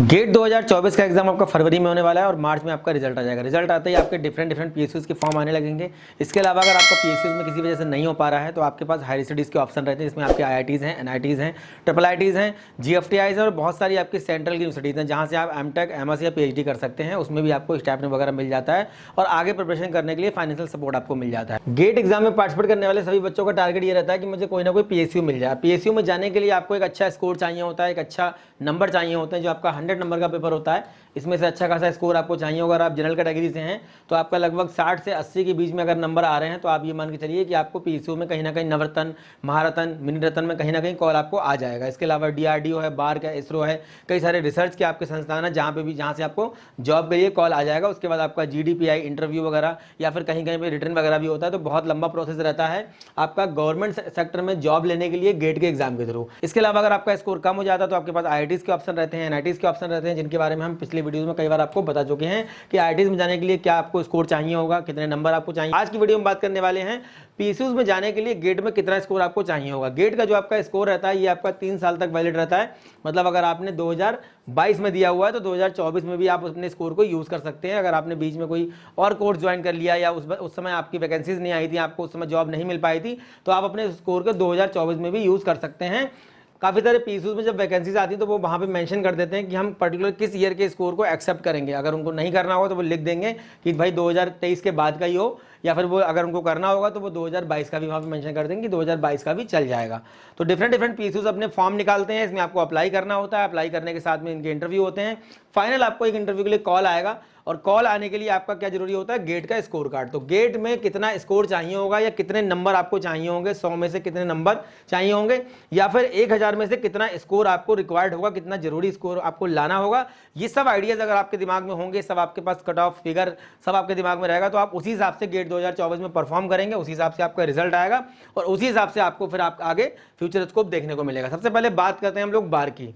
Gate 2024 का exam आपका फरवरी में होने वाला है और मार्च में आपका रिजल्ट आ जाएगा। रिजल्ट आते ही आपके डिफरेंट पीएसयूज के फॉर्म आने लगेंगे। इसके अलावा अगर आपका पीएसयूज में किसी वजह से नहीं हो पा रहा है तो आपके पास हायर स्टडीज़ के ऑप्शन रहते हैं, जिसमें आपके आईआईटीज़ हैं, एनआईटीज़ हैं, ट्रिपल आईटीज़ हैं, जीएफटीआईज़ हैं और बहुत सारी आपकी सेंट्रल की यूनिवर्सिटीज़ हैं जहाँ से आप एमटेक, एमएससी या पीएचडी कर सकते हैं। उसमें भी आपको स्टाइपेंड वगैरह मिल जाता है और आगे प्रिपरेशन करने के लिए फाइनेंशियल सपोर्ट आपको मिल जाता है। गेट एग्जाम में पार्टिसिपेट करने वाले सभी बच्चों का टारगेट ये रहता है कि मुझे कोई ना कोई पीएसयू मिल जाए। पीएसयू में जाने के लिए आपको एक अच्छा स्कोर चाहिए होता है, एक अच्छा नंबर चाहिए होता है। जो आपका 100 नंबर का पेपर होता है, इसमें से अच्छा खासा स्कोर आपको चाहिए होगा। अगर आप जनरल कैटेगरी से हैं तो आपका लगभग 60 से 80 के बीच में अगर नंबर आ रहे हैं तो आप ये मान के चलिए कि आपको पीएसयू में कहीं ना कहीं नवरत्न, महारत्न, मिनी रत्न में कहीं ना कहीं कॉल आपको आ जाएगा। इसके अलावा डीआरडीओ है, बार्क है, इसरो है, कई सारे रिसर्च के आपके संस्थान है जहाँ से आपको जॉब के लिए कॉल आ जाएगा। उसके बाद आपका जीडीपीआई इंटरव्यू वगैरह या फिर कहीं कहीं पर रिटर्न वगैरह भी होता है। तो बहुत लंबा प्रोसेस रहता है आपका गवर्नमेंट सेक्टर में जॉब लेने के लिए गेट के एग्जाम के थ्रू। इसके अलावा अगर आपका स्कोर कम हो जाता है तो आपके पास आईआईटीज़ के ऑप्शन रहते हैं, एनआईटीज़ के ऑप्शन रहते हैं, जिनके बारे में हम पिछले वीडियो में कई बार आपको बता चुके हैं कि आईआईटीज़ में जाने के लिए क्या आपको स्कोर चाहिए होगा, कितने नंबर आपको चाहिए। आज की वीडियो में बात करने वाले हैं पीएसयूज में जाने के लिए गेट में कितना स्कोर आपको चाहिए होगा। गेट का जो आपका स्कोर रहता है ये आपका 3 साल तक वैलिड रहता है। मतलब अगर आपने 2022 में दिया हुआ है तो 2024 में भी आप अपने स्कोर को यूज़ कर सकते हैं। अगर आपने बीच में कोई और कोर्स ज्वाइन कर लिया या उस समय आपकी वैकेंसीज नहीं आई थी, आपको उस समय जॉब नहीं मिल पाई थी, तो आप अपने स्कोर को 2024 में भी यूज़ कर सकते हैं। काफ़ी सारे पीएसयूज में जब वैकेंसीज आती है तो वो वहाँ पे मेंशन कर देते हैं कि हम पर्टिकुलर किस ईयर के स्कोर को एक्सेप्ट करेंगे। अगर उनको नहीं करना होगा तो वो लिख देंगे कि भाई 2023 के बाद का ही हो, या फिर वो अगर उनको करना होगा तो वो 2022 का भी वहाँ पे मेंशन कर देंगे कि 2022 का भी चल जाएगा। तो डिफरेंट पीएसयूज अपने फॉर्म निकालते हैं, इसमें आपको अप्लाई करना होता है। अप्लाई करने के साथ में इनके इंटरव्यू होते हैं। फाइनल आपको एक इंटरव्यू के लिए कॉल आएगा और कॉल आने के लिए आपका क्या जरूरी होता है, गेट का स्कोर कार्ड। तो गेट में कितना स्कोर चाहिए होगा या कितने नंबर आपको चाहिए होंगे, 100 में से कितने नंबर चाहिए होंगे, या फिर 1000 में से कितना स्कोर आपको रिक्वायर्ड होगा, कितना जरूरी स्कोर आपको लाना होगा, ये सब आइडियाज अगर आपके दिमाग में होंगे, सब आपके पास कट ऑफ फिगर सब आपके दिमाग में रहेगा, तो आप उसी हिसाब से गेट 2024 में परफॉर्म करेंगे, उसी हिसाब से आपका रिजल्ट आएगा और उसी हिसाब से आपको फिर आप आगे फ्यूचर स्कोप देखने को मिलेगा। सबसे पहले बात करते हैं हम लोग बार की।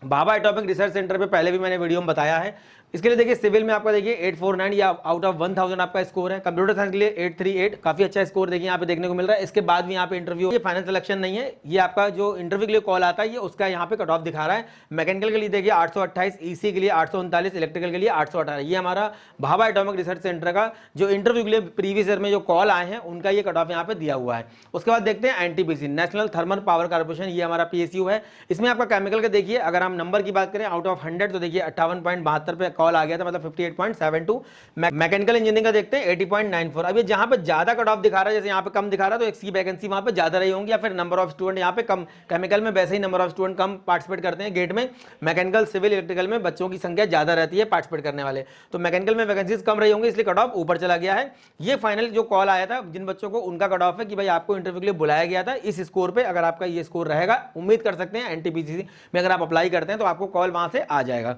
भाभा एटॉमिक रिसर्च सेंटर पे पहले भी मैंने वीडियो में बताया है। इसके लिए देखिए सिविल में आपका देखिए 849 या आउट ऑफ 1000 आपका स्कोर है। कंप्यूटर साइंस के लिए 838, काफी अच्छा स्कोर देखिए यहाँ पे देखने को मिल रहा है। इसके बाद भी यहाँ पे इंटरव्यू, ये फाइनल सिलेक्शन नहीं है, ये आपका जो इंटरव्यू के लिए कॉल आता है ये उसका यहाँ पे कट ऑफ दिखा रहा है। मैकेनिकल के लिए देखिए 828, ईसी के लिए 839, इलेक्ट्रिकल के लिए 818। ये हमारा भाभा एटॉमिक रिसर्च सेंटर का जो इंटरव्यू के लिए प्रीवियस ईयर में जो कॉल आए हैं उनका ये कट ऑफ यहाँ पे दिया हुआ है। उसके बाद देखते हैं NTPC, national thermal power corporation, ये हमारा पीएसयू है। इसमें आपका केमिकल का देखिए अगर हम नंबर की बात करें आउट ऑफ 100 तो देखिए 58.72 पे कॉल आ गया था, मतलब 58.72। मैकेनिकल इंजीनियरिंग का देखते हैं 80.94। अब ये जहां पे ज्यादा कट ऑफ दिखा रहा है, जैसे यहाँ पे कम दिखा रहा है तो इसकी वैकेंसी वहां पे ज्यादा रही होंगी, या फिर नंबर ऑफ स्टूडेंट यहाँ पे कम। केमिकल में वैसे ही नंबर ऑफ स्टूडेंट कम पार्टिसिपेट करते हैं गेट में, मैकेनिकल, सिविल, इलेक्ट्रिकल में बच्चों की संख्या ज्यादा रहती है पार्टिसिपेट करने वाले। तो मैकेनिकल में वैकेंसीज कम रही होंगी, इसलिए कट ऑफ ऊपर चला गया है। ये फाइनल जो कॉल आया था जिन बच्चों को, उनका कट ऑफ है कि भाई आपको इंटरव्यू के लिए बुलाया गया था इस स्कोर पे। अगर आपका ये स्कोर रहेगा, उम्मीद कर सकते हैं एनटीपीसी में अगर आप अप्लाई करते हैं तो आपको कॉल वहां से आ जाएगा।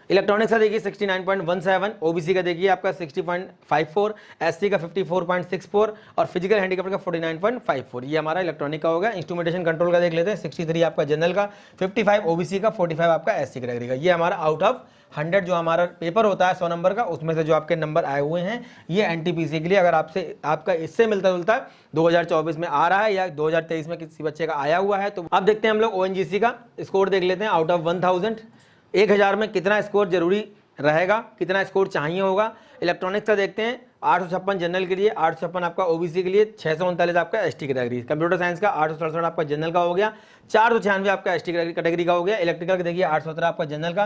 इलेक्ट्रॉनिक्स का देखिए 69.17, ओबीसी का देखिए आपका 60.54, एससी का 54.64 और फिजिकल हैंडीकैप का 49.54। ये हमारा इलेक्ट्रॉनिक का होगा। इंस्ट्रूमेंटेशन कंट्रोल का देख लेते हैं 63 आपका जनरल का, 55 ओबीसी का, 45 आपका एससी कैटेगरी का। ये हमारा आउट ऑफ 100 जो हमारा पेपर होता है 100 नंबर का, उसमें से जो आपके नंबर आए हुए हैं ये एनटीपीसी के लिए अगर आपका इससे मिलता जुलता 2024 में आ रहा है या 2023 में किसी बच्चे का आया हुआ है। तो अब देखते हैं हम लोग ओएनजीसी का स्कोर देख लेते हैं। आउट ऑफ 1000 में कितना स्कोर जरूरी रहेगा, कितना स्कोर चाहिए होगा। इलेक्ट्रॉनिक्स का देखते हैं 856 जनरल के लिए, 856 आपका ओबीसी के लिए, 639 आपका एसटी कैटेगरी। कंप्यूटर साइंस का 867 आपका जनरल का हो गया, 496 आपका एसटी कैटेगरी का हो गया। इलेक्ट्रिकल का देखिए 817 आपका जनरल का,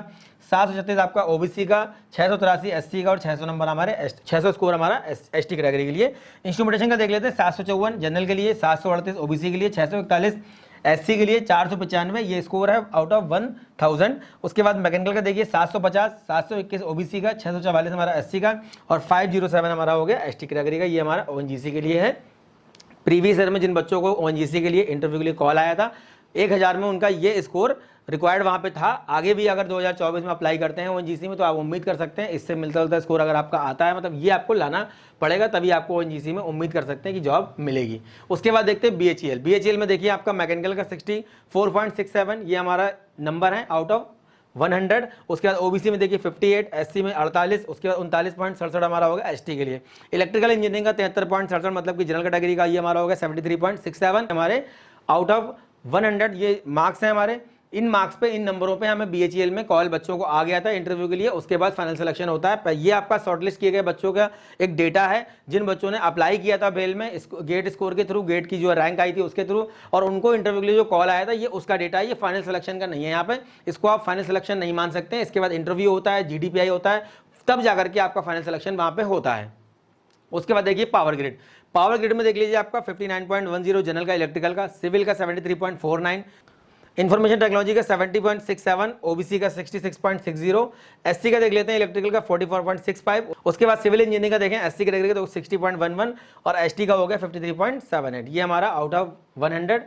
736 आपका ओबीसी का, 683 एससी का और 600 नंबर हमारे 600 स्कोर हमारा एसटी कैटेगरी के लिए। इंस्ट्रूमेंटेशन का देख लेते हैं 754 जनरल के लिए, 738 ओबीसी के लिए, 641 एससी के लिए, 495 ये स्कोर है आउट ऑफ 1000। उसके बाद मैकेनिकल का देखिए 750, 721 ओबीसी का, 644 हमारा एससी का और 507 हमारा हो गया एसटी कैटेगरी का। ये हमारा ओएनजीसी के लिए है। प्रीवियस ईयर में जिन बच्चों को ओएनजीसी के लिए इंटरव्यू के लिए कॉल आया था 1000 में उनका ये स्कोर रिक्वायर्ड वहाँ पे था। आगे भी अगर 2024 में अप्लाई करते हैं ओएनजीसी में तो आप उम्मीद कर सकते हैं इससे मिलता जुलता स्कोर अगर आपका आता है, मतलब ये आपको लाना पड़ेगा, तभी आपको ओएनजीसी में उम्मीद कर सकते हैं कि जॉब मिलेगी। उसके बाद देखते हैं बीएचईएल में देखिए आपका मैकेनिकल का 64.67 ये हमारा नंबर है आउट ऑफ 100। उसके बाद ओबीसी में देखिए 58, एससी में 48, उसके बाद 39.67 हमारा होगा एसटी के लिए। इलेक्ट्रिकल इंजीनियरिंग का 73.67 मतलब कि जनरल कैटेगरी का ये हमारा होगा 73.67 हमारे आउट ऑफ 100 ये मार्क्स हैं हमारे। इन मार्क्स पे, इन नंबरों पे हमें BHEL में कॉल बच्चों को आ गया था इंटरव्यू के लिए। उसके बाद फाइनल सिलेक्शन होता है। ये आपका शॉर्टलिस्ट किए गए बच्चों का एक डेटा है, जिन बच्चों ने अप्लाई किया था बेल में गेट स्कोर के थ्रू, गेट की जो रैंक आई थी उसके थ्रू, और उनको इंटरव्यू के लिए जो कॉल आया था, ये उसका डेटा है। ये फाइनल सिलेक्शन का नहीं है। यहाँ पे इसको आप फाइनल सिलेक्शन नहीं मान सकते हैं। इसके बाद इंटरव्यू होता है, GDPI होता है, तब जाकर के आपका फाइनल सिलेक्शन वहाँ पे होता है। उसके बाद देखिए पावर ग्रिड। पावर ग्रिड में देख लीजिए आपका 59.10 जनरल का, इलेक्ट्रिकल का, सिविल का 73.49, इन्फॉर्मेशन टेक्नोलॉजी का 70.67, ओबीसी का 66.60, एससी का देख लेते हैं इलेक्ट्रिकल का 44.65। उसके बाद सिविल इंजीनियरिंग का देखें एससी कैटेगरी का तो 60.11 और एसटी का हो गया 53.78। ये हमारा आउट ऑफ 100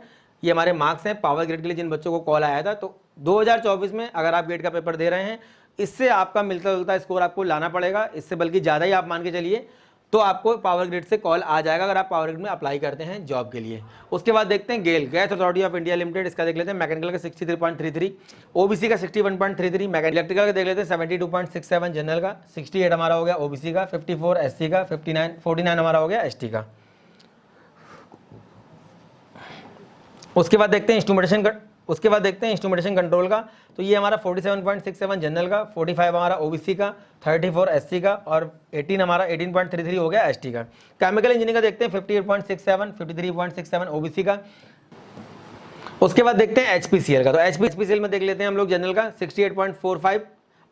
ये हमारे मार्क्स हैं पावर ग्रेड के लिए जिन बच्चों को कॉल आया था। तो 2024 में अगर आप गेट का पेपर दे रहे हैं, इससे आपका मिलता जुलता स्कोर आपको लाना पड़ेगा, इससे बल्कि ज़्यादा ही आप मान के चलिए, तो आपको पावर ग्रिड से कॉल आ जाएगा अगर आप पावर ग्रिड में अप्लाई करते हैं जॉब के लिए। उसके बाद देखते हैं GAIL, gas authority of India limited, इसका देख लेते हैं मैकेनिकल का 63.33, ओबीसी का 61.33, इलेक्ट्रिकल का देख लेते हैं 72.67, जनरल का 68 हमारा हो गया, ओबीसी का 54, एससी का 49 हमारा हो गया, एसटी का। उसके बाद देखते हैं इंस्ट्रूमेंटेशन कंट्रोल का, तो ये हमारा 47.67 जनरल का, 45 हमारा ओबीसी का, 34 एससी का और 18.33 हो गया एसटी का। केमिकल इंजीनियरिंग का देखते हैं 58.67, 53.67 ओबीसी का। उसके बाद देखते हैं एचपीसीएल का, तो एचपीसीएल में देख लेते हैं हम लोग जनरल का 68.45,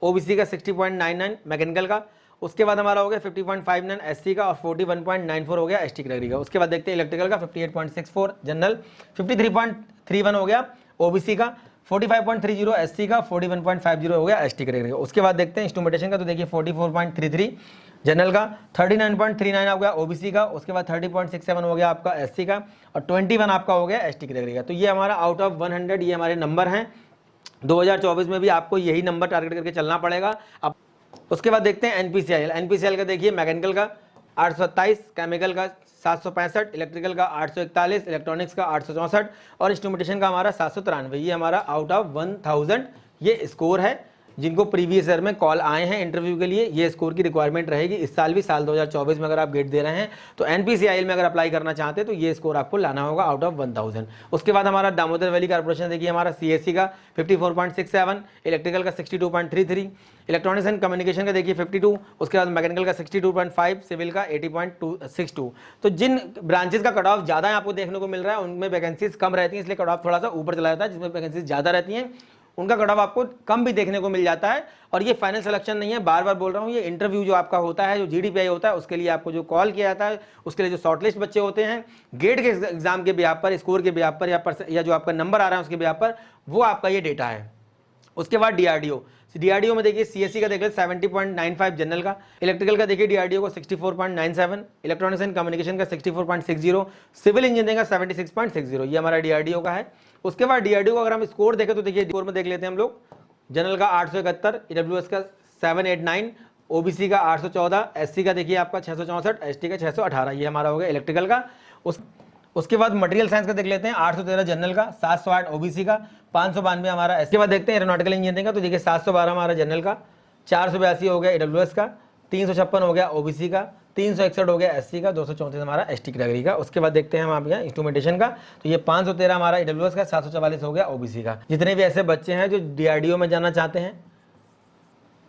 ओबीसी का 60.99, मैकेनिकल का। उसके बाद हमारा हो गया 50.59 एससी का और 41.94 हो गया एसटी कैटेगरी का। उसके बाद देखते हैं इलेक्ट्रिकल का 58.64 जनरल, 53.31 हो गया ओबीसी का, 45.30 एससी का, 41.50 हो गया एसटी कैटेगरी का। उसके बाद देखते हैं इंस्ट्रूमेंटेशन का, तो देखिए 44.33 जनरल का, 39.39 हो गया ओबीसी का। उसके बाद 30.67 हो गया आपका एससी का और 21 आपका हो गया एसटी कैटेगरी का। तो ये हमारा आउट ऑफ 100 ये हमारे नंबर हैं। 2024 में भी आपको यही नंबर टारगेट करके चलना पड़ेगा। अब उसके बाद देखते हैं एनपीसीआईएल का देखिए मैकेनिकल का 827, केमिकल का 765, इलेक्ट्रिकल का 841, इलेक्ट्रॉनिक्स का 864 और इंस्ट्रूमेंटेशन का हमारा 793। ये हमारा आउट ऑफ 1000 ये स्कोर है जिनको प्रीवियस ईयर में कॉल आए हैं इंटरव्यू के लिए। ये स्कोर की रिक्वायरमेंट रहेगी इस साल भी, साल 2024 में अगर आप गेट दे रहे हैं तो एनपीसीआईएल में अगर अप्लाई करना चाहते हैं तो ये स्कोर आपको लाना होगा आउट ऑफ 1000। उसके बाद हमारा दामोदर वैली कॉर्पोरेशन देखिए हमारा सीएससी का 54.67, इलेक्ट्रिकल का 62.33, इलेक्ट्रॉनिक्स एंड कम्युनिकेशन का देखिए 52, उसके बाद मैकेनिकल का 62.5, सिविल का 80.62। तो जिन ब्रांचेस का कट ऑफ ज़्यादा है आपको देखने को मिल रहा है उनमें वैकेंसीज कम रहती हैं, इसलिए कट ऑफ थोड़ा सा ऊपर चला जाता है। जिसमें वैकेंसीज ज़्यादा रहती हैं उनका कट ऑफ आपको कम भी देखने को मिल जाता है। और ये फाइनल सिलेक्शन नहीं है, बार बार बोल रहा हूँ, ये इंटरव्यू जो आपका होता है, जो GDPI होता है, उसके लिए आपको जो कॉल किया जाता है, उसके लिए जो शॉर्टलिस्ट बच्चे होते हैं गेट के एग्जाम के बिहाफ पर, स्कोर के बिहाफ पर या जो आपका नंबर आ रहा है उसके बिहाफ पर, वो आपका ये डेटा है। उसके बाद डीआरडीओ में देखिए सीएससी का देखिए 70.95 जनरल का, इलेक्ट्रिकल का देखिए डीआरडीओ को 64.97, इलेक्ट्रॉनिक्स एंड कम्युनिकेशन का 64.60, सिविल इंजीनियरिंग का 76.60, ये हमारा डीआरडीओ का है। उसके बाद डीआरडीओ का अगर हम स्कोर देखें तो देखिए स्कोर में देख लेते हैं हम लोग, जनरल का 871, ईडब्ल्यूएस का 789, ओबीसी का 814, एससी का देखिए आपका 664, एसटी का 618, ये हमारा हो गया इलेक्ट्रिकल का। उसके बाद मटेरियल साइंस का देख लेते हैं 813 जनरल का, 708 ओबीसी का, 592 हमारा। इसके बाद देखते हैं एरोनॉटिकल इंजीनियरिंग का, तो देखिए 712 हमारा जनरल का, 482 हो गया ईडब्ल्यूएस का, 356 हो गया ओबीसी का, 361 हो गया एससी का, 234 हमारा एसटी कैटेगरी का। उसके बाद देखते हैं हम आप यहाँ इंस्ट्रूमेंटेशन का, तो ये 513 हमारा ईडब्ल्यूएस का, 744 हो गया ओबीसी का। जितने भी ऐसे बच्चे हैं जो डीआरडीओ में जाना चाहते हैं,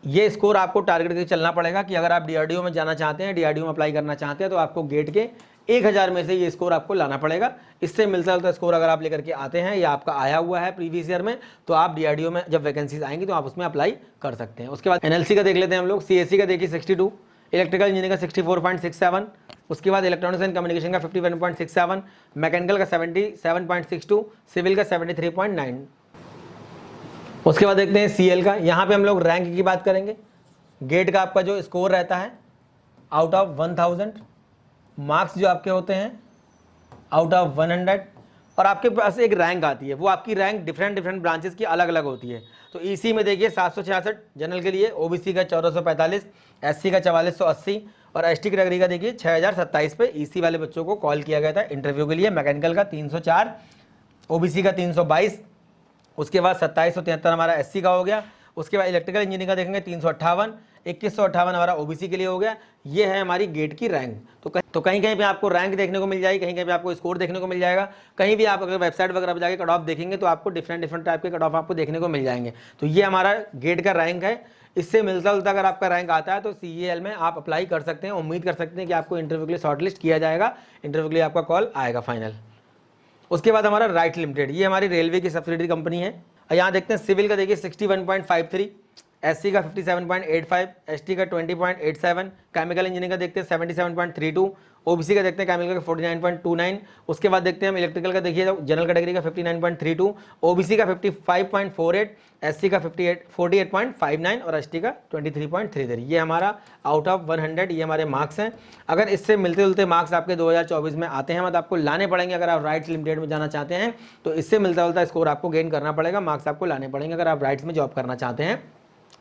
ये स्कोर आपको टारगेट करके चलना पड़ेगा कि अगर आप डीआरडीओ में जाना चाहते हैं, डीआरडीओ में अप्लाई करना चाहते हैं, तो आपको गेट के 1000 में से ये स्कोर आपको लाना पड़ेगा। इससे मिलता जुलता स्कोर अगर आप लेकर के आते हैं या आपका आया हुआ है प्रीवियस ईयर में, तो आप डीआरडीओ में जब वैकेंसीज आएंगी तो आप उसमें अप्लाई कर सकते हैं। उसके बाद एनएलसी का देख लेते हैं हम लोग, सीएससी का देखिए 62, इलेक्ट्रिकल इंजीनियरिंग का 64.67, उसके बाद इलेक्ट्रॉनिक्स एंड कम्युनिकेशन का 51.67, मैकेनिकल का 77.62, सिविल का 73.9। उसके बाद देखते हैं सीएल का, यहाँ पे हम लोग रैंक की बात करेंगे। गेट का आपका जो स्कोर रहता है आउट ऑफ 1000, मार्क्स जो आपके होते हैं आउट ऑफ 100, और आपके पास एक रैंक आती है, वो आपकी रैंक डिफरेंट ब्रांचेस की अलग अलग होती है। तो ईसी में देखिए 766 जनरल के लिए, ओबीसी का 1445, एससी का 4480 और एसटी कैटेगरी का देखिए 6027 पे ईसी वाले बच्चों को कॉल किया गया था इंटरव्यू के लिए। मैकेनिकल का 304, ओबीसी का 322, उसके बाद 2773 हमारा एससी का हो गया। उसके बाद इलेक्ट्रिकल इंजीनियरिंग का देखेंगे 358, 2158 हमारा ओबीसी के लिए हो गया। ये है हमारी गेट की रैंक। तो कहीं कहीं पे आपको रैंक देखने को मिल जाएगी, कहीं कहीं पे आपको स्कोर देखने को मिल जाएगा। कहीं भी आप अगर वेबसाइट वगैरह पर जाके कट ऑफ देखेंगे तो आपको डिफरेंट टाइप के कट ऑफ आपको देखने को मिल जाएंगे। तो ये हमारा गेट का रैंक है। इससे मिलता जुलता अगर आपका रैंक आता है तो CEL में आप अप्लाई कर सकते हैं। उम्मीद कर सकते हैं कि आपको इंटरव्यू के लिए शॉर्टलिस्ट किया जाएगा, इंटरव्यू के लिए आपका कॉल आएगा फाइनल। उसके बाद हमारा राइट लिमिटेड, ये हमारी रेलवे की सब्सिडरी कंपनी है। यहाँ देखते हैं सिविल का देखिए 61.53, SC का 57.85, ST का 20.87, केमिकल इंजीनियरिंग का देखते हैं 77.32, OBC का देखते हैं केमिकल का 49.29। उसके बाद देखते हैं हम इलेक्ट्रिकल का, देखिए जनरल कैटेगरी का 59.32, OBC का 55.48, SC का 48.59 और ST का 23.33। ये हमारा आउट ऑफ 100 ये हमारे मार्क्स हैं। अगर इससे मिलते जुलते मार्क्स आपके 2024 में आते हैं, मतलब आपको लाने पड़ेंगे। अगर आप राइट्स लिमिटेड में जाना चाहते हैं तो इससे मिलता जुलता स्कोर आपको गेन करना पड़ेगा, मार्क्स आपको लाने पड़ेंगे अगर आप राइट्स में जॉब करना चाहते हैं।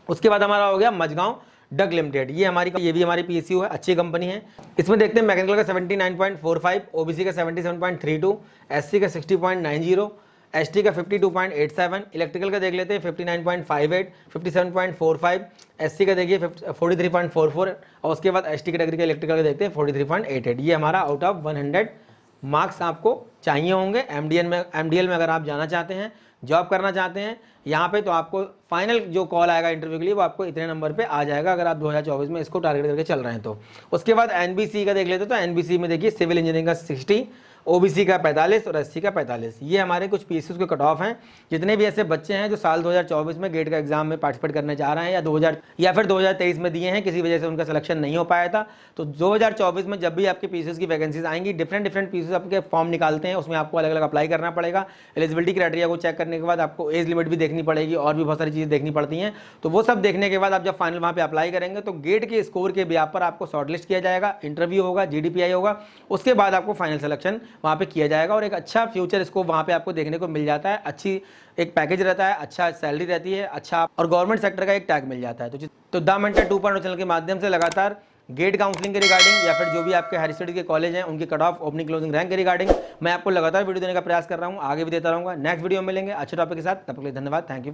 उसके बाद हमारा हो गया मझगांव डग लिमिटेड, ये भी हमारी PSU है, अच्छी कंपनी है। इसमें देखते हैं मैकेनिकल का 79.45, OBC का 77.32, SC का 60.90, ST का 52.87, इलेक्ट्रिकल का देख लेते हैं 59.58, 57.45, SC का देखिए 43.44 और उसके बाद ST कैटेगरी का इलेक्ट्रिकल का देखते हैं 43.88। ये हमारा आउट ऑफ 100 मार्क्स आपको चाहिए होंगे। MDL में अगर आप जाना चाहते हैं, जॉब करना चाहते हैं यहाँ पे, तो आपको फाइनल जो कॉल आएगा इंटरव्यू के लिए वो आपको इतने नंबर पे आ जाएगा अगर आप 2024 में इसको टारगेट करके चल रहे हैं तो। उसके बाद NBC का देख लेते तो NBC में देखिए सिविल इंजीनियरिंग का 60, OBC का 45 और SC का 45। ये हमारे कुछ PSUs के कट ऑफ हैं। जितने भी ऐसे बच्चे हैं जो साल 2024 में गेट का एग्जाम में पार्टिसिपेट करने जा रहे हैं या फिर 2023 में दिए हैं, किसी वजह से उनका सिलेक्शन नहीं हो पाया था, तो 2024 में जब भी आपके PSUs की वैकेंसीज आएंगी, डिफरेंट PSUs आपके फॉर्म निकालते हैं, उसमें आपको अलग अलग अप्लाई करना पड़ेगा। एलिजिबिलिटी क्राइटेरिया को चेक करने के बाद आपको एज लिमिट भी देखनी पड़ेगी और भी बहुत सारी चीज़ें देखनी पड़ती हैं। तो वो सब देखने के बाद आप जब फाइनल वहाँ पे अप्लाई करेंगे तो गेट के स्कोर के बेस पर आपको शॉर्टलिस्ट किया जाएगा, इंटरव्यू होगा, GDPI होगा, उसके बाद आपको फाइनल सिलेक्शन वहाँ पे किया जाएगा और एक अच्छा फ्यूचर स्कोप वहाँ पे आपको देखने को मिल जाता है। अच्छी एक पैकेज रहता है, अच्छा सैलरी रहती है, अच्छा और गवर्नमेंट सेक्टर का एक टैग मिल जाता है। तो द मेंटर 2.0 चैनल के माध्यम से लगातार गेट काउंसलिंग के रिगार्डिंग या फिर जो भी आपके हायर स्टडी के कॉलेज हैं उनके cut off, opening closing rank के रिगार्डिंग मैं आपको लगातार वीडियो देने का प्रयास कर रहा हूँ, आगे भी देता रहूँगा। नेक्स्ट वीडियो में मिलेंगे अच्छे टॉपिक के साथ, तब तक के लिए धन्यवाद। Thank you.